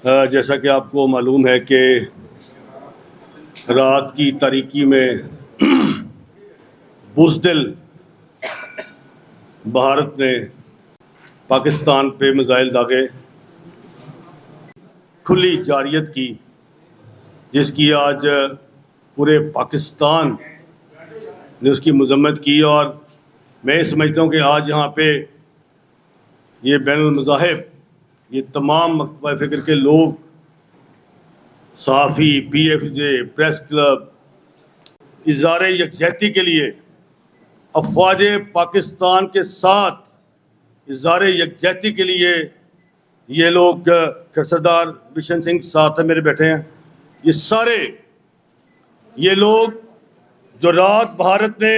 جیسا کہ آپ کو معلوم ہے کہ رات کی تاریکی میں بزدل بھارت نے پاکستان پہ میزائل داغے، کھلی جارحیت کی، جس کی آج پورے پاکستان نے اس کی مذمت کی. اور میں سمجھتا ہوں کہ آج یہاں پہ یہ بین المذاہب، یہ تمام مکتبہ فکر کے لوگ، صحافی، پی ایف جے، پریس کلب، اظہار یکجہتی کے لیے افواج پاکستان کے ساتھ اظہار یکجہتی کے لیے یہ لوگ، سردار بشن سنگھ ساتھ میرے بیٹھے ہیں، یہ سارے یہ لوگ جو رات بھارت نے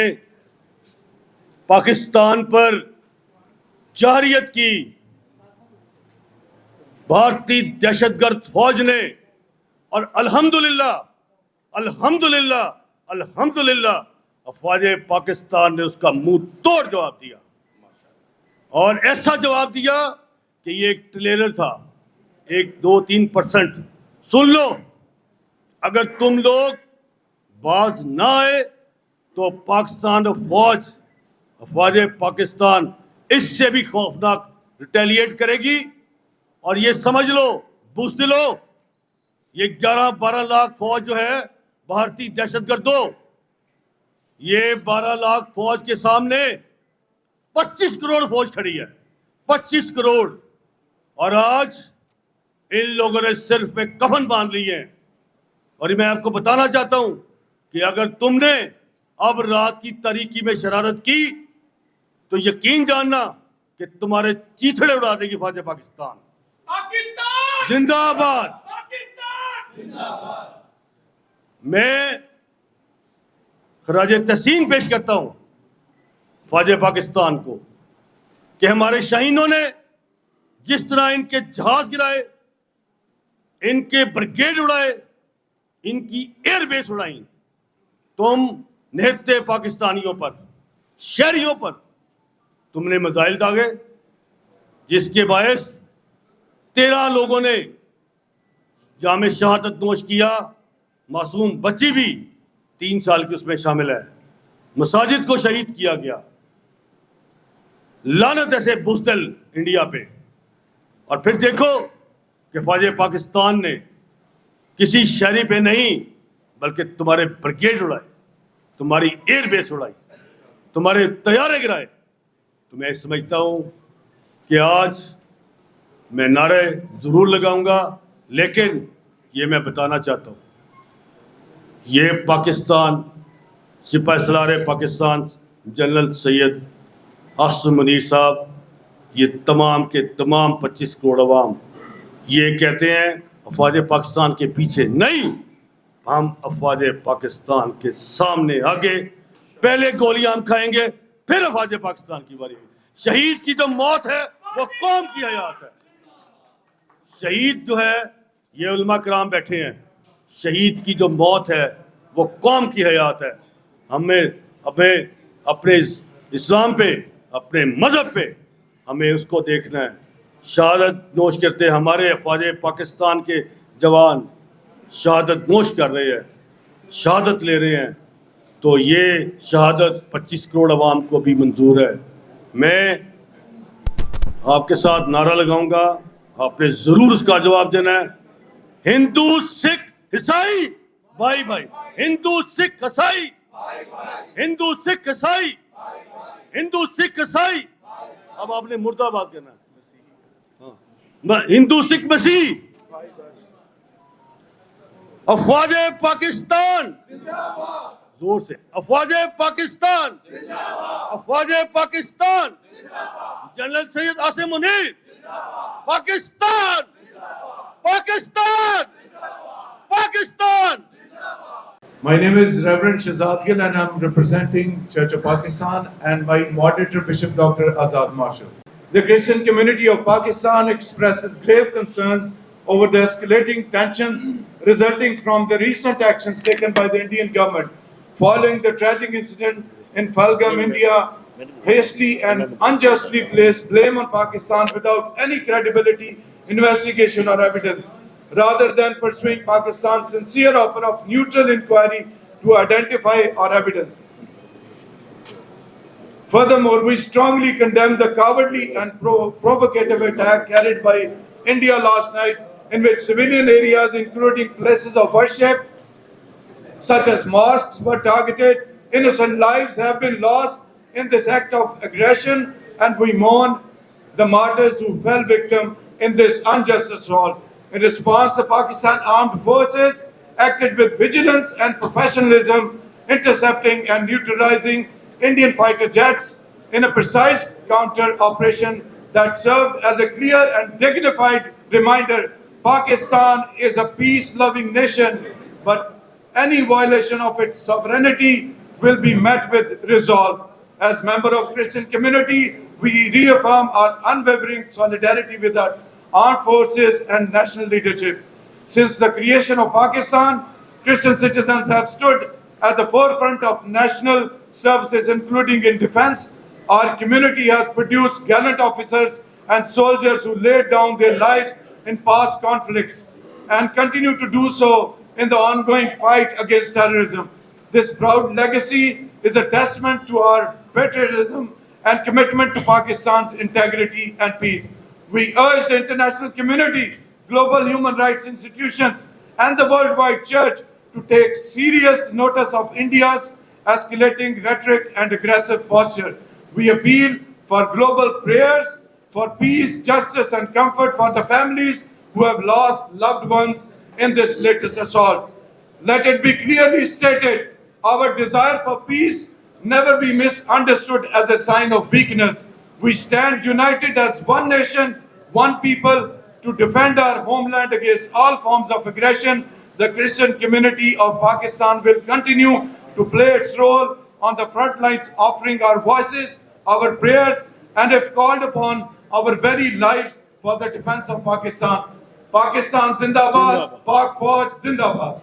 پاکستان پر جارحیت کی، بھارتی دہشت گرد فوج نے، اور الحمدللہ افواج پاکستان نے اس کا منہ توڑ جواب دیا، اور ایسا جواب دیا کہ یہ ایک ٹریلر تھا، 1-2-3%. سن لو، اگر تم لوگ باز نہ آئے تو پاکستان افواج پاکستان اس سے بھی خوفناک ریٹیلیٹ کرے گی. اور یہ سمجھ لو بزدلو، یہ 11-12 لاکھ فوج جو ہے بھارتی دہشت گردوں، یہ 12 لاکھ فوج کے سامنے 25 کروڑ فوج کھڑی ہے، 25 کروڑ. اور آج ان لوگوں نے صرف میں کفن باندھ لی ہیں. اور میں آپ کو بتانا چاہتا ہوں کہ اگر تم نے اب رات کی تاریکی میں شرارت کی تو یقین جاننا کہ تمہارے چیتھڑے اڑا دے گی فوج پاکستان. زندہ آباد. میں خراج تحسین پیش کرتا ہوں فوج پاکستان کو کہ ہمارے شاہینوں نے جس طرح ان کے جہاز گرائے، ان کے بریگیڈ اڑائے، ان کی ایئر بیس اڑائیں، تم نہتے پاکستانیوں پر، شہریوں پر تم نے میزائل داغے، جس کے باعث 13 لوگوں نے جام شہادت نوش کیا. معصوم بچی بھی 3 سال کی اس میں شامل ہے. مساجد کو شہید کیا گیا. لعنت ایسے بزدل انڈیا پہ. اور پھر دیکھو کہ فوج پاکستان نے کسی شہری پہ نہیں بلکہ تمہارے بریگیڈ اڑائے، تمہاری ایئر بیس اڑائی، تمہارے طیارے گرائے. تو میں سمجھتا ہوں کہ آج میں نعرے ضرور لگاؤں گا، لیکن یہ میں بتانا چاہتا ہوں، یہ پاکستان سپاہ سالار پاکستان جنرل سید عاصم منیر صاحب، یہ تمام کے تمام 25 کروڑ عوام یہ کہتے ہیں افواج پاکستان کے پیچھے نہیں، ہم افواج پاکستان کے سامنے آگے، پہلے گولیاں ہم کھائیں گے، پھر افواج پاکستان کی باری. شہید کی جو موت ہے وہ قوم کی حیات ہے. شہید جو ہے، یہ علماء کرام بیٹھے ہیں، شہید کی جو موت ہے وہ قوم کی حیات ہے. ہمیں اپنے اسلام پہ، اپنے مذہب پہ ہمیں اس کو دیکھنا ہے. شہادت نوش کرتے ہمارے افواج پاکستان کے جوان شہادت نوش کر رہے ہیں، شہادت لے رہے ہیں، تو یہ شہادت 25 کروڑ عوام کو بھی منظور ہے. میں آپ کے ساتھ نعرہ لگاؤں گا، آپ نے ضرور اس کا جواب دینا ہے. ہندو سکھ عیسائی بھائی بھائی، ہندو سکھ عیسائی، ہندو سکھ عیسائی، ہندو سکھ عیسائی. اب آپ نے مرد آباد کرنا ہے. ہندو سکھ مسیح، افواج پاکستان، زور سے، افواج پاکستان، افواج Pakistan, general Syed Asim Munir, Pakistan, Pakistan, Pakistan. My name is Reverend Shahzad Gill and I'm representing Church of Pakistan and my moderator Bishop Dr. Azad Marshall. The Christian community of Pakistan expresses grave concerns over the escalating tensions resulting from the recent actions taken by the Indian government following the tragic incident in Falgam, India, hastily and unjustly placed blame on Pakistan without any credibility, investigation or evidence. rather than pursuing Pakistan's sincere offer of neutral inquiry to identify our evidence. Furthermore, we strongly condemn the cowardly and provocative attack carried by India last night, in which civilian areas, including places of worship, such as mosques, were targeted. Innocent lives have been lost in this act of aggression, and we mourn the martyrs who fell victim in this unjust assault. In response, the Pakistan Armed Forces acted with vigilance and professionalism, intercepting and neutralizing Indian fighter jets in a precise counter operation that served as a clear and dignified reminder: Pakistan is a peace-loving nation, but any violation of its sovereignty will be met with resolve. As member of Christian community, we reaffirm our unwavering solidarity with our armed forces and national leadership. Since the creation of Pakistan, Christian citizens have stood at the forefront of national services, including in defense. Our community has produced gallant officers and soldiers who laid down their lives in past conflicts and continue to do so in the ongoing fight against terrorism. This proud legacy is a testament to our patriotism and commitment to Pakistan's integrity and peace. We urge the international community, global human rights institutions, and the worldwide church to take serious notice of India's escalating rhetoric and aggressive posture. We appeal for global prayers for peace, justice, and comfort for the families who have lost loved ones in this latest assault. Let it be clearly stated, our desire for peace never be misunderstood as a sign of weakness. We stand united as one nation, one people, to defend our homeland against all forms of aggression. The Christian community of Pakistan will continue to play its role on the front lines, offering our voices, our prayers, and if called upon, our very lives for the defense of Pakistan. Pakistan Zindabad, Pak Fauj Zindabad.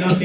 LOC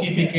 PKK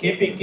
KPK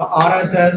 RSS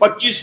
25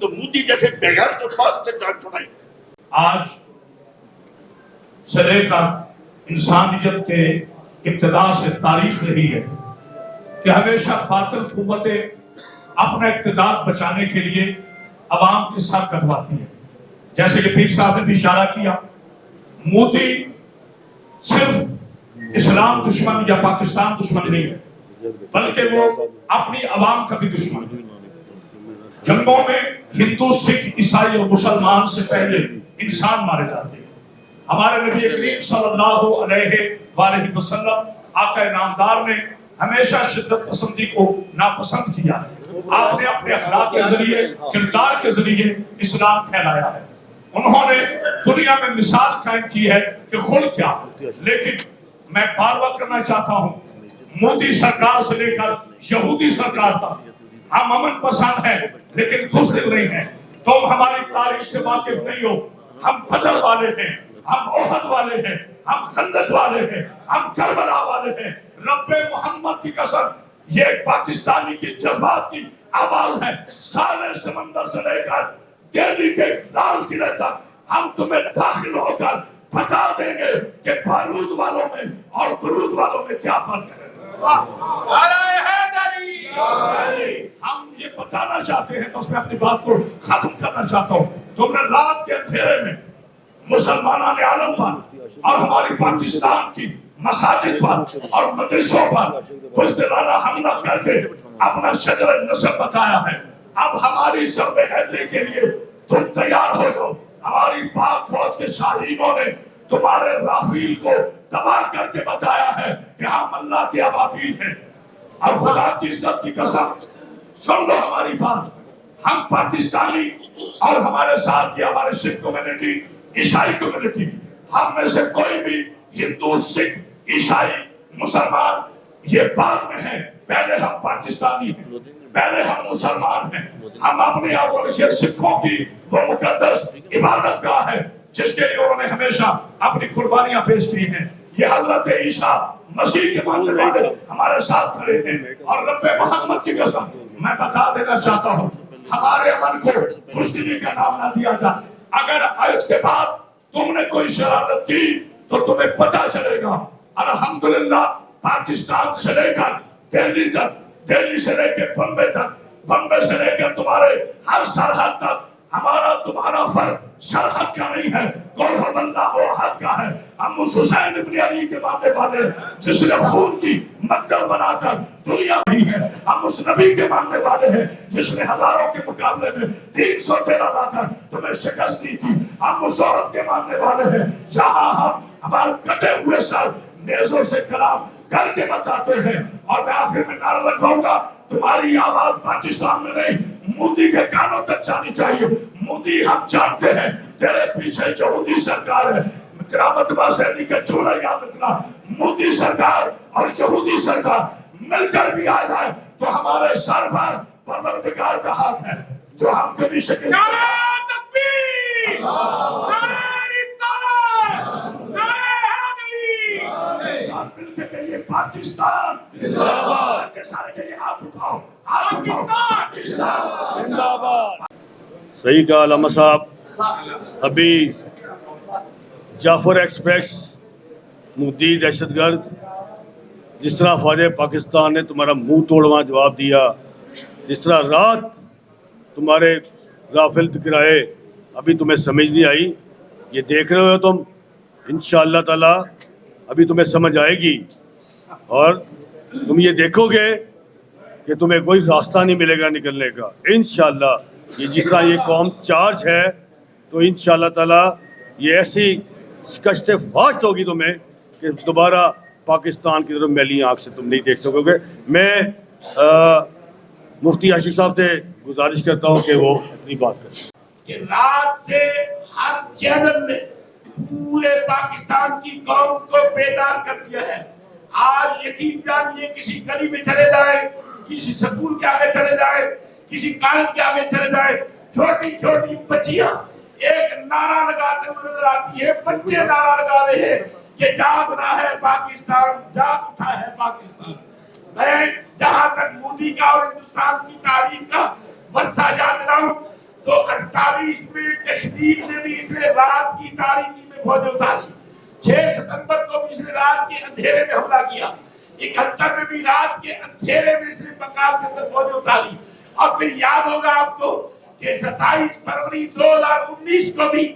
تو مودی جیسے بغیر تو بہت سے جان چھڑائیں. آج سے لے کر انسانیت کے ابتدا سے تاریخ رہی ہے کہ ہمیشہ باطل قوتیں اپنا اقتدار بچانے کے لیے عوام کے ساتھ کٹواتی ہیں. جیسے کہ پیر صاحب نے بھی اشارہ کیا، مودی صرف اسلام دشمن یا پاکستان دشمن نہیں ہے، بلکہ وہ اپنی عوام کا بھی دشمن ہے. جنگوں میں ہندو، سکھ، عیسائی اور مسلمان سے پہلے انسان مارے جاتے ہیں. ہمارے نبی کریم صلی اللہ علیہ وآلہ وسلم آقا نامدار نے ہمیشہ شدت پسندی کو ناپسند کیا ہے. آپ نے اپنے اخلاق کے ذریعے، کردار کے ذریعے اسلام پھیلایا ہے. انہوں نے دنیا میں مثال قائم کی ہے کہ خلق کیا ہے. لیکن میں بار بار کرنا چاہتا ہوں، مودی سرکار سے لے کر یہودی سرکار تک ہم امن پسند ہیں لیکن بزدل نہیں ہیں. تم ہماری تاریخ سے واقف نہیں ہو. ہم بدر والے ہیں، ہم احد والے ہیں، ہم خندق والے ہیں، ہم کربلا والے ہیں. رب محمد کی قسم، یہ ایک پاکستانی کی جذبات کی آواز ہے. سارے سمندر سے لے کر دہلی کے لال قلعے تک ہم تمہیں داخل ہو کر بتا دیں گے کہ بارود والوں میں اور برود والوں میں کیا فرق ہے. ہم یہ بتانا چاہتے ہیں، بس میں اپنی بات کو ختم کرنا چاہتا ہوں. تم نے رات کے اندھیرے میں مسلمانان عالم پر اور ہماری پاکستان کی مساجد پر اور مدرسوں پر بزدلانہ حملہ کر کے اپنا شجر نسب بتایا ہے. اب ہماری ضرب حیدری کے لیے تم تیار ہو جاؤ. ہماری پاک فوج کے شاہینوں نے تمہارے رافیل کو تباہ کر کے بتایا ہے کہ ہم اللہ کے ابابیل ہیں. اور خدا کی عزت کی قسم سن لو ہماری بات. ہم پاکستانی اور ہمارے ساتھ یہ ہمارے سکھ کمیونٹی، عیسائی کمیونٹی، ہم میں سے کوئی بھی ہندو، سکھ، عیسائی، مسلمان یہ بعد میں ہیں. پہلے ہم پاکستانی ہیں، پہلے ہم مسلمان ہیں. ہم اپنے آپ کو سکھوں کی وہ مقدس عبادت گاہ ہے جس کے لیے انہوں نے ہمیشہ اپنی قربانیاں پیش کی ہیں. یہ حضرت عیسیٰ مسیح کے ماننے والے ہمارے ساتھ کھڑے ہیں. اور رب محمد کی قسم میں بتا دینا چاہتا ہوں، ہمارے امن کو بزدلی کا نام نہ دیا جائے. اگر آج کے بعد تم نے کوئی شرارت کی تو تمہیں پتا چلے گا. الحمدللہ پاکستان سے لے کر دہلی تک، دہلی سے لے کے بمبے تک، بمبے سے لے کر تمہارے ہر سرحد تک ہمارا تمہارا فرق سرحد کا نہیں ہے، قل اللہ احد کا ہے. ہم اس حسین ابن علی کے ماننے والے جس نے خون کی مقتل بنا کر دنیا نہیں ہے. ہم اس نبی کے ماننے والے ہیں جس نے ہزاروں کے مقابلے میں 313 لا کر تمہیں شکست دی تھی. ہم اس عورت کے ماننے والے ہیں جہاں ہم ہمارے کٹے ہوئے سر نیزوں سے کلام کر کے بتاتے ہیں. اور میں آخر میں نعرہ لگواؤں گا، تمہاری آواز پاکستان میں نہیں، مودی کے کانوں تک جانی چاہیے. مودی ہم جانتے ہیں تیرے پیچھے یہودی سرکار ہے. کرامت باسیدی کا چولہا یاد رکھنا، مودی سرکار اور یہودی سرکار مل کر بھی آ جائے تو ہمارے سر پر پروردگار کا ہاتھ ہے جو ہم کبھی شکست مل کے کہیے پاکستان زندہ باد. سارے کہیے ہاتھ اٹھاؤ، ہاتھ اٹھاؤ، پاکستان زندہ باد. صحیح کہا علامہ صاحب. ابھی جعفر ایکسپریس مودی دہشت گرد، جس طرح فوج پاکستان نے تمہارا منہ توڑواں جواب دیا، جس طرح رات تمہارے رافیل گرائے، ابھی تمہیں سمجھ نہیں آئی. یہ دیکھ رہے ہو تم، انشاءاللہ تعالی ابھی تمہیں سمجھ آئے گی اور تم یہ دیکھو گے کہ تمہیں کوئی راستہ نہیں ملے گا نکلنے کا انشاءاللہ. یہ جس طرح یہ قوم چارج ہے تو انشاءاللہ تعالی یہ ایسی شکست فاشت ہوگی تمہیں کہ دوبارہ پاکستان کی طرف میلی آنکھ سے تم نہیں دیکھ سکو گے. میں مفتی عاشق صاحب سے گزارش کرتا ہوں کہ وہ اپنی بات کریں. کہ رات سے ہر چینل نے پورے پاکستان کی قوم کو بیدار کر دیا ہے. آج یقین جانیے کسی گلی میں چلے جائے، کسی سکول کے آگے چلے جائے، کسی کالج کے آگے چلے جائے، چھوٹی چھوٹی بچیاں ایک نعرہ لگاتے ہوئے نظر آتی ہے. بچے نعرہ لگا رہے ہیں کہ جاگ رہا ہے پاکستان، جاگ اٹھا ہے پاکستان. میں جہاں تک مودی کا اور ہندوستان کی تاریخ کا ورثہ یاد رہا ہوں، تو 48 میں کشمیر میں بھی اس نے رات کی تاریکی میں فوجیں اتاری. 6 ستمبر کو بھی اس نے رات کے اندھیرے میں حملہ کیا. 71 میں بھی رات کے اندھیرے میں اس نے بنگال کے اندر فوجیں اتاری. اور پھر یاد ہوگا آپ کو کہ 27 فروری 2019 کو بھی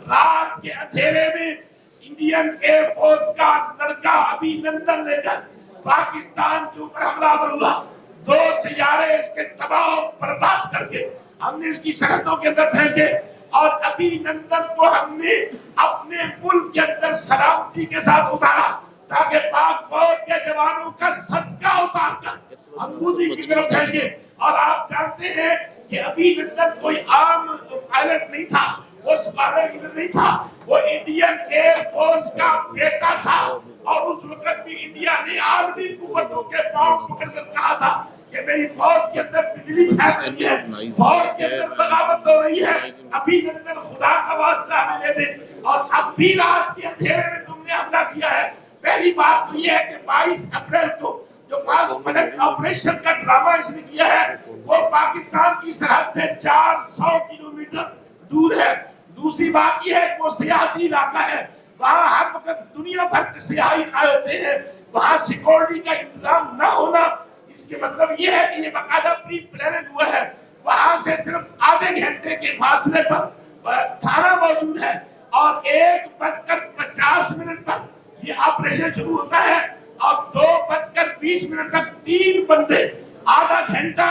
رات کے اندھیرے میں انڈین ایئر فورس کا لڑکا ابھی نندن لے کر پاکستان کے اوپر حملہ آور ہوا. 2 طیارے اس کے تباہ و برباد کر کے ہم نے اس کی سرحدوں کے اندر پھینکے. اور ابھی نندن کو ہم نے اپنے ملک کے اندر سلامتی کے ساتھ اتارا تاکہ پاک فوج کے جوانوں کا صدقہ اتار کر ہم مودی کی طرف پھینکے. اور آپ جانتے ہیں کہ ابھی نندن کوئی عام پائلٹ نہیں تھا, وہ اسکالر لیڈر نہیں تھا, وہ انڈین ایئر فورس کا بیٹا تھا. اور اس وقت بھی انڈیا نے عالمی قوتوں کے پاؤں پکڑ کر کہا تھا کہ میری فوج کے اندر بجلی پھیل رہی ہے, فوج کے اندر بغاوت ہو رہی ہے, ابھی نندن خدا کا واسطہ ہمیں لے دے. اور اب بھی رات کے اندھیرے میں تم نے حملہ کیا ہے. پہلی بات تو یہ ہے کہ 22 اپریل کو جو فاسٹ فلڈ آپریشن کا ڈرامہ اس نے کیا ہے وہ پاکستان کی سرحد سے 400 کلومیٹر دور ہے. دوسری بات یہ ہے کہ وہ سیاحتی علاقہ ہے, وہاں ہر وقت دنیا بھر کے سیاحی آئے ہوتے ہیں. وہاں سیکورٹی کا انتظام نہ ہونا اس کے مطلب یہ ہے کہ یہ باقاعدہ پری پلانڈ ہوا ہے. وہاں سے صرف آدھے گھنٹے کے فاصلے پر تھانہ موجود ہے اور 1:50 پر یہ آپریشن شروع ہوتا ہے اور 2:20 تک 3 بندے آدھا گھنٹہ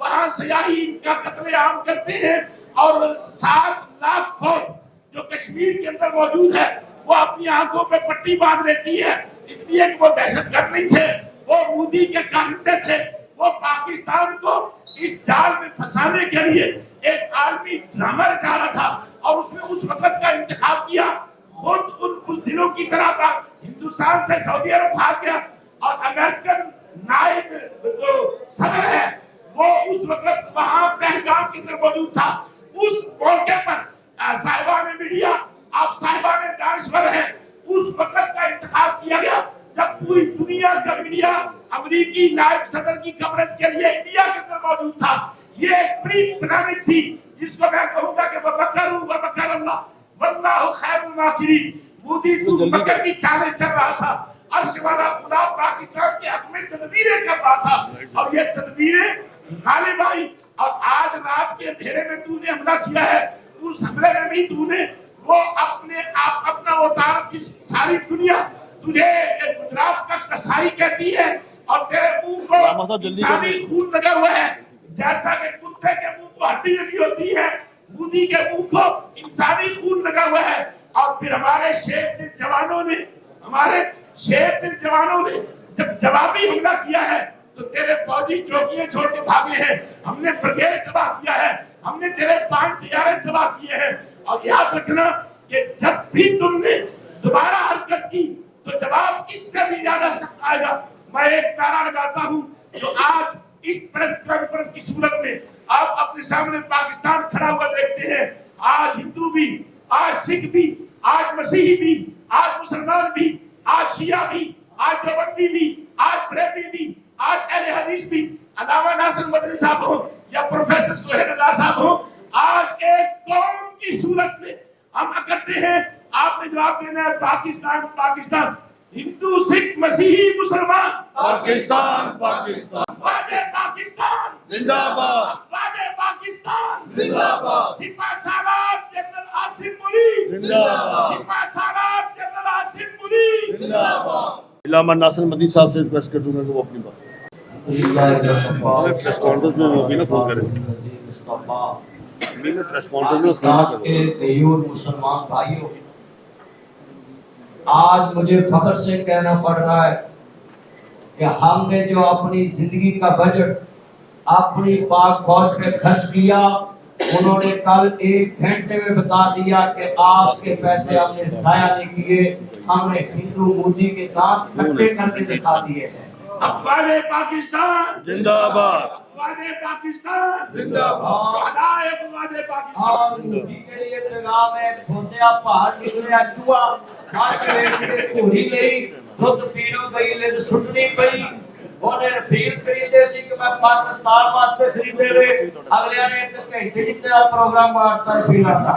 وہاں سیاحی کا قتل عام کرتے ہیں. اور 7 لاکھ فوج جو کشمیر کے اندر موجود ہے وہ اپنی آنکھوں پہ پٹی باندھ لیتی ہے, اس لیے کہ وہ دہشت گرد نہیں تھے, وہ مودی کے کارندے تھے. وہ پاکستان کو اس جال میں پھنسانے کے لیے ایک عالمی ڈرامہ رچا رہا تھا اور اس میں اس وقت کا انتخاب کیا. خود ان دنوں کی طرح ہندوستان سے سعودی عرب بھاگ گیا اور امریکن نائب جو صدر ہے وہ اس وقت وہاں پہلگام کے اندر موجود تھا. اس موقع پر صاحبان میڈیا, آپ صاحبان دانشور ہیں, اس وقت کا انتخاب کیا گیا جب پوری دنیا کا میڈیا امریکی نائب صدر کی کوریج کے لیے انڈیا کے اندر موجود تھا. یہ ایک پری پلاننگ تھی جس کو میں کہوں گا کہ وَمَكَرُوا وَمَكَرَ اللَّهُ وَاللَّهُ خَيْرُ الْمَاكِرِينَ. مودی تو مکر کی چالیں چل رہا تھا, عرش والا خدا پاکستان کے حق میں تدبیریں کر رہا تھا اور یہ تدبیریں غالب آئی. اور آج رات کے اندھیرے میں تو نے حملہ کیا ہے, اس حملے میں بھی تو نے وہ اپنے آپ اپنا وہ تارک کی ساری دنیا تجھے گجرات کا کسائی کہتی ہے اور تیرے منہ کو انسانی خون لگا ہوا ہے جیسا کہ کتے کے منہ کو ہڈی لگی ہوتی ہے, مودی کے منہ کو انسانی خون لگا ہوا ہے. اور پھر ہمارے شیر دل جوانوں نے جب جوابی حملہ کیا ہے تو تیرے فوجی چوکیاں چھوڑ کے بھاگے ہیں, ہم نے بریگیڈ تباہ کیا ہے, ہم نے تیرے 5 طیارے تباہ کیے ہیں. اور یاد رکھنا کہ جب بھی تم نے دوبارہ حرکت کی تو جواب اس سے بھی زیادہ سخت آئے گا. میں ایک نعرہ لگاتا ہوں جو آج اس پریس کانفرنس کی صورت میں آپ اپنے سامنے پاکستان کھڑا ہوا دیکھتے ہیں. آج ہندو بھی, آج سکھ بھی, آج مسیحی بھی, آج مسلمان بھی, آج شیعہ بھی, آج دیوبندی بھی, آج بریلوی بھی, آج اہل حدیث بھی, علامہ ناصر مدنی صاحب ہو یا پروفیسر سہیل اللہ صاحب ہو, آج ایک قوم کی صورت میں ہم اکٹھے ہیں. آپ نے جواب دینا ہے پاکستان پاکستان, ہندو سکھ مسیحی مسلمان, پاکستان پاکستان وعدے پاکستان زندہ باد, وعدے پاکستان زندہ باد, سپاہ سالار جنرل عاصم منی زندہ باد, سپاہ سالار جنرل عاصم منی زندہ باد. علامہ ناصر مدنی صاحب سے ریکویسٹ کر دوں گا کہ وہ اپنی بات پریس کانفرنس میں وہ بھی نہ فون کریں, پریس کانفرنس میں پاکستان کے غیور مسلمان بھائیوں, آج مجھے فخر سے کہنا پڑ رہا ہے کہ ہم نے جو اپنی زندگی کا بجٹ اپنی پاک فوج پہ خرچ کیا, انہوں نے کل 1 گھنٹے میں بتا دیا کہ آپ کے پیسے ہم نے ضائع نہیں کیے, ہم نے ہندو مودی کے دانت کھٹے کر کے دکھا دیے ہیں. افواج پاکستان زندہ باد, افواج پاکستان زندہ باد, شہدائے افواج پاکستان. اور مودی کے لیے پیغام ہے, کھوتیا پہاڑ نکلیا چوہا, ماں کے لیے پوری گئی, دودھ پیڑوں گئی لے سٹنی پئی, ਉਹਨੇ ਰਫੀਲ ਖਰੀਦੇ ਸੀ ਕਿ ਮੈਂ ਪਾਕਿਸਤਾਨ ਵਾਸਤੇ ਖਰੀਦੇ ਵੇ ਅਗਲਿਆਂ ਨੇ ਇੱਕ ਘੰਟੇ ਦੀ ਤੇਰਾ ਪ੍ਰੋਗਰਾਮ ਮਾਰਤਾ ਰਫੀਲਾਂ ਦਾ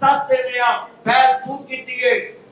ਦੱਸ ਦੇਣੇ ਆ ਪਹਿਲ ਤੂੰ ਕੀਤੀ ਹੈ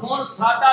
ਹੁਣ ਸਾਡਾ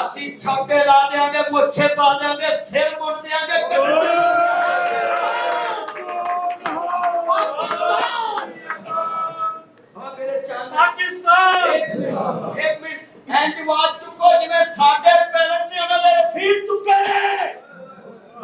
ਅਸੀਂ ਛੋਟੇ ਲਾ ਦੇਾਂਗੇ ਮੁੱਛੇ ਪਾ ਦੇਾਂਗੇ ਸਿਰ ਮੁੱਟ ਦੇਾਂਗੇ ਹਾਂ ਮੇਰੇ ਚੰਦ ਪਾਕਿਸਤਾਨ ਇੱਕ ਮਿੰਟ ਐਂਟੀਵਾਦ ਚੁੱਕੋ ਜਿਵੇਂ ਸਾਡੇ ਪੈਰਟ ਨੇ ਉਹਨਾਂ ਦੇ ਰਫੀਲ ਚੁੱਕੇ ਨੇ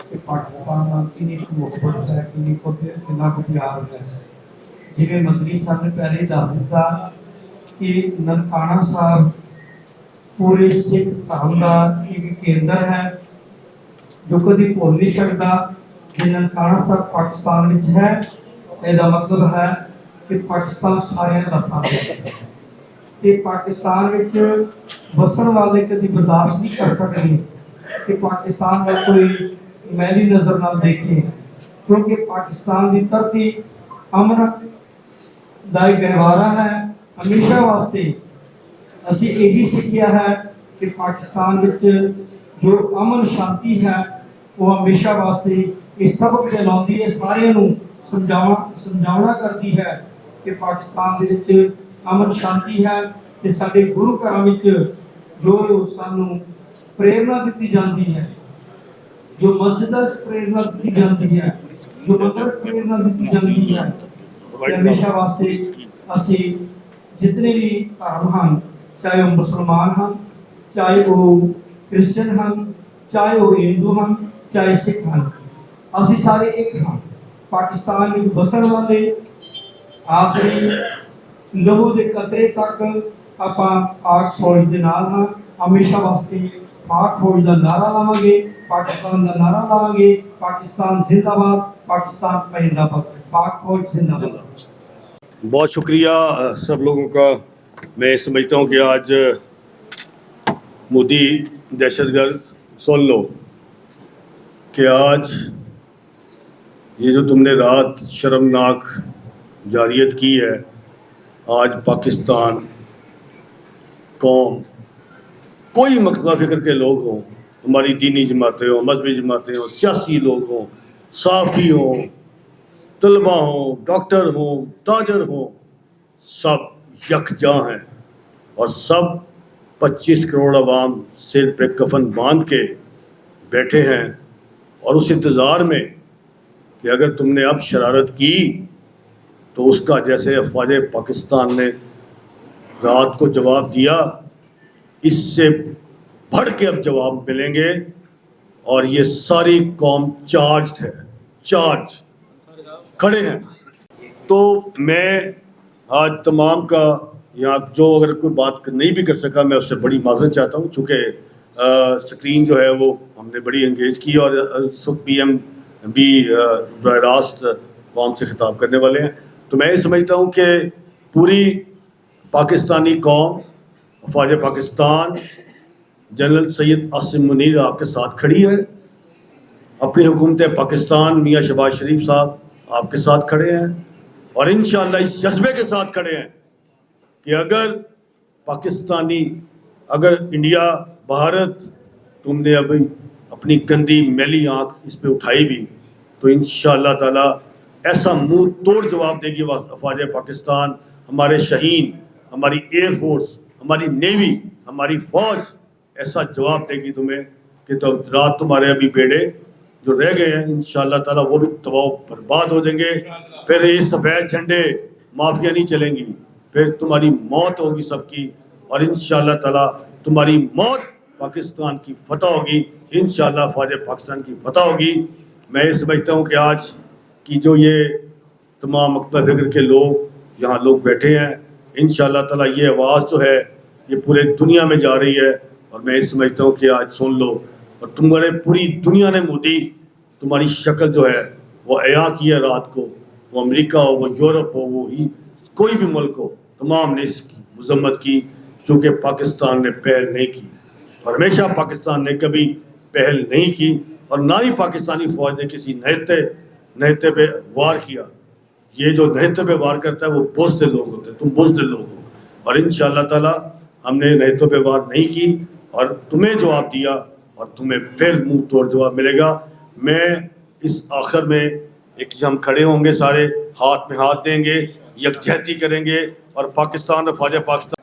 ਕਿ ਪਾਕਿਸਤਾਨ ਨਾਲ ਕਿੰਨੀ ਕੁ ਮੁਹੱਬਤ ਹੈ, ਕਿੰਨਾ ਕੁ ਪਿਆਰ ਹੈ। ਜਿਵੇਂ ਮੰਤਰੀ ਸਾਹਿਬ ਨੇ ਪਹਿਲੇ ਹੀ ਦੱਸ ਦਿੱਤਾ ਕਿ ਨਨਕਾਣਾ ਸਾਹਿਬ ਪੂਰੇ ਸਿੱਖ ਧਰਮ ਦਾ ਇੱਕ ਕੇਂਦਰ ਹੈ ਜੋ ਕਦੀ ਭੁੱਲ ਨਹੀਂ ਸਕਦਾ ਕਿ ਨਨਕਾਣਾ ਸਾਹਿਬ ਪਾਕਿਸਤਾਨ ਵਿੱਚ ਹੈ। ਇਹਦਾ ਮਤਲਬ ਹੈ ਕਿ ਪਾਕਿਸਤਾਨ ਸਾਰਿਆਂ ਦਾ ਸਾਥ ਹੈ ਤੇ ਪਾਕਿਸਤਾਨ ਵਿੱਚ ਵਸਣ ਵਾਲੇ ਕਦੀ ਬਰਦਾਸ਼ਤ ਨਹੀਂ ਕਰ ਸਕਦੇ کہ پاکستان میں کوئی میلی نظر نہ دیکھے، کیونکہ پاکستان کی ترقی امن دا گہوارہ ہے۔ ہمیشہ واسطے اسی یہی سیکھیا ہے کہ پاکستان وچ جو امن شانتی ہے وہ ہمیشہ واسطے یہ سبق دلاندی ہے، سارے نوں سمجھاونا کرتی ہے کہ پاکستان دے وچ امن شانتی ہے تے ساڈے گرو گھراں وچ جو سانوں پریرنا دیتی جاتی ہے، جو مسجد پریرنا دیتی جاتی ہے، جو مندر پریرنا دیتی جاتی ہے، کہ ہمیشہ واسطے اسی جتنے بھی دھرم ہیں، چاہے وہ مسلمان ہیں، چاہے وہ کرسچن ہیں، چاہے وہ ہندو ہیں، چاہے سکھ ہیں، اسی سارے ایک ہیں۔ پاکستان میں بسن والے آخری لہو دے قطرے تک اپاں پاک فوج دے نال ہاں۔ ہمیشہ واسطے پاک فوج کا نعرہ لاواں گے، پاکستان کا نعرہ لاواں گے، پاکستان زندہ باد، پاکستان پائندہ باد، پاک فوج زندہ باد۔ بہت شکریہ سب لوگوں کا۔ میں سمجھتا ہوں کہ آج مودی دہشت گرد سن لو کہ آج یہ جو تم نے رات شرمناک جاریت کی ہے، آج پاکستان قوم کوئی مکتبہ فکر کے لوگ ہوں، ہماری دینی جماعتیں ہوں، مذہبی جماعتیں ہوں، سیاسی لوگ ہوں، صحافی ہوں، طلباء ہوں، ڈاکٹر ہوں، تاجر ہوں، سب یکجاں ہیں اور سب 25 کروڑ عوام سر پہ کفن باندھ کے بیٹھے ہیں اور اس انتظار میں کہ اگر تم نے اب شرارت کی تو اس کا جیسے افواج پاکستان نے رات کو جواب دیا، اس سے بڑھ کے اب جواب ملیں گے اور یہ ساری قوم چارجڈ ہے، چارج کھڑے ہیں۔ تو میں آج تمام کا یہاں جو اگر کوئی بات نہیں بھی کر سکا میں اس سے بڑی معذرت چاہتا ہوں، چونکہ سکرین جو ہے وہ ہم نے بڑی انگیج کی اور اس وقت پی ایم بھی براہ راست قوم سے خطاب کرنے والے ہیں۔ تو میں یہ سمجھتا ہوں کہ پوری پاکستانی قوم، افواج پاکستان، جنرل سید عاصم منیر آپ کے ساتھ کھڑی ہے، اپنی حکومت پاکستان میاں شہباز شریف صاحب آپ کے ساتھ کھڑے ہیں اور انشاءاللہ اس جذبے کے ساتھ کھڑے ہیں کہ اگر پاکستانی، اگر انڈیا، بھارت تم نے ابھی اپنی گندی میلی آنکھ اس پہ اٹھائی بھی تو انشاءاللہ تعالی ایسا منہ توڑ جواب دے گی افواج پاکستان، ہمارے شہین، ہماری ایئر فورس، ہماری نیوی، ہماری فوج ایسا جواب دے گی تمہیں کہ تو رات تمہارے ابھی بیڑے جو رہ گئے ہیں انشاءاللہ تعالیٰ وہ بھی تباہ برباد ہو جائیں گے۔ پھر یہ سفید جھنڈے مافیا نہیں چلیں گی، پھر تمہاری موت ہوگی سب کی اور انشاءاللہ تعالیٰ تمہاری موت پاکستان کی فتح ہوگی، انشاءاللہ فوج پاکستان کی فتح ہوگی۔ میں یہ سمجھتا ہوں کہ آج کی جو یہ تمام مکتبہ فکر کے لوگ یہاں لوگ بیٹھے ہیں، انشاءاللہ تعالیٰ یہ آواز جو ہے یہ پورے دنیا میں جا رہی ہے اور میں یہ سمجھتا ہوں کہ آج سن لو اور تمہارے پوری دنیا نے مودی تمہاری شکل جو ہے وہ عیاں کی ہے رات کو، وہ امریکہ ہو، وہ یورپ ہو، وہ کوئی بھی ملک ہو، تمام نے اس کی مذمت کی چونکہ پاکستان نے پہل نہیں کی اور ہمیشہ پاکستان نے کبھی پہل نہیں کی اور نہ ہی پاکستانی فوج نے کسی نہتے پہ وار کیا۔ یہ جو نہتے پہ وار کرتا ہے وہ بزدل لوگ ہوتے ہیں، تم بزدل لوگ ہو اور انشاءاللہ تعالیٰ ہم نے نہتوں پہ وار نہیں کی اور تمہیں جواب دیا اور تمہیں پھر منہ توڑ جواب ملے گا۔ میں اس آخر میں ایک ہم کھڑے ہوں گے، سارے ہاتھ میں ہاتھ دیں گے، یکجہتی کریں گے اور پاکستان اور فوج پاکستان